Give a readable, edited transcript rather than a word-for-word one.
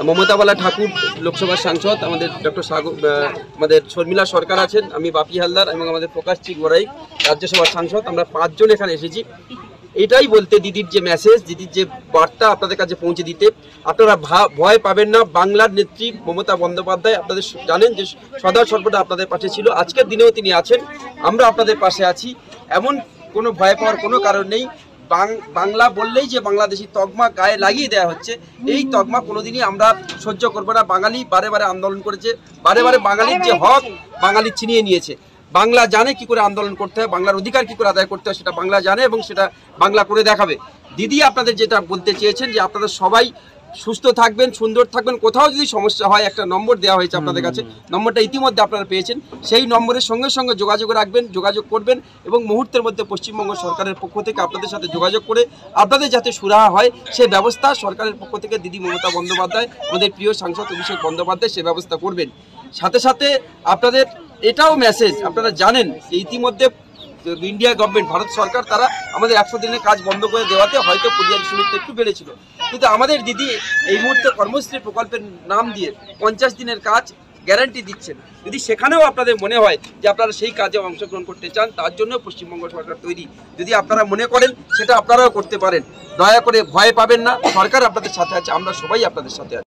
মমতা বালা ঠাকুর লোকসভার সাংসদ, আমাদের ডক্টর আমাদের শর্মিলা সরকার আছেন, আমি বাপি হালদার এবং আমাদের প্রকাশ চিগবরাই রাজ্যসভার সাংসদ। আমরা 5 জন এখানে এসেছি এটাই বলতে, দিদির যে মেসেজ, দিদির যে বার্তা আপনাদের কাছে পৌঁছে দিতে। আপনারা ভয় পাবেন না। বাংলার নেত্রী মমতা বন্দ্যোপাধ্যায় আপনাদের জানেন যে সদা সর্বদা আপনাদের পাশে ছিল, আজকের দিনেও তিনি আছেন। আমরা আপনাদের পাশে আছি, এমন কোনো ভয় পাওয়ার কোনো কারণ নেই। বাংলা বললেই যে বাংলাদেশি তকমা গায়ে লাগিয়ে দেওয়া হচ্ছে, এই তকমা কোনোদিনই আমরা সহ্য করবো না। বাঙালি বারে বারে আন্দোলন করেছে, বারে বারে বাঙালির যে হক বাঙালি ছিনিয়ে নিয়েছে। বাংলা জানে কি করে আন্দোলন করতে হয়, বাংলার অধিকার কি করে আদায় করতে হয় সেটা বাংলা জানে এবং সেটা বাংলা করে দেখাবে। দিদি আপনাদের যেটা বলতে চেয়েছেন যে আপনারা সবাই সুস্থ থাকবেন, সুন্দর থাকবেন। কোথাও যদি সমস্যা হয় একটা নম্বর দেওয়া হয়েছে আপনাদের কাছে, নম্বরটা ইতিমধ্যে আপনারা পেয়েছেন। সেই নম্বরের সঙ্গে সঙ্গে যোগাযোগ রাখবেন, যোগাযোগ করবেন এবং মুহূর্তের মধ্যে পশ্চিমবঙ্গ সরকারের পক্ষ থেকে আপনাদের সাথে যোগাযোগ করে আপনাদের যাতে সুরাহা হয় সেই ব্যবস্থা সরকারের পক্ষ থেকে দিদি মমতা বন্দ্যোপাধ্যায়, আমাদের প্রিয় সাংসদ অভিষেক বন্দ্যোপাধ্যায় সে ব্যবস্থা করবেন। সাথে সাথে আপনাদের এটাও মেসেজ, আপনারা জানেন যে ইতিমধ্যে ইন্ডিয়া গভর্নমেন্ট, ভারত সরকার, তারা আমাদের 100 দিনের কাজ বন্ধ করে দেওয়াতে হয়তো পরিযায়ী শ্রমিকটা একটু বেড়েছিল, কিন্তু আমাদের দিদি এই মুহূর্তে কর্মশ্রী প্রকল্পের নাম দিয়ে 50 দিনের কাজ গ্যারান্টি দিচ্ছেন। যদি সেখানেও আপনাদের মনে হয় যে আপনারা সেই কাজে অংশগ্রহণ করতে চান, তার জন্য পশ্চিমবঙ্গ সরকার তৈরি। যদি আপনারা মনে করেন সেটা আপনারাও করতে পারেন। দয়া করে ভয় পাবেন না, সরকার আপনাদের সাথে আছে, আমরা সবাই আপনাদের সাথে আছি।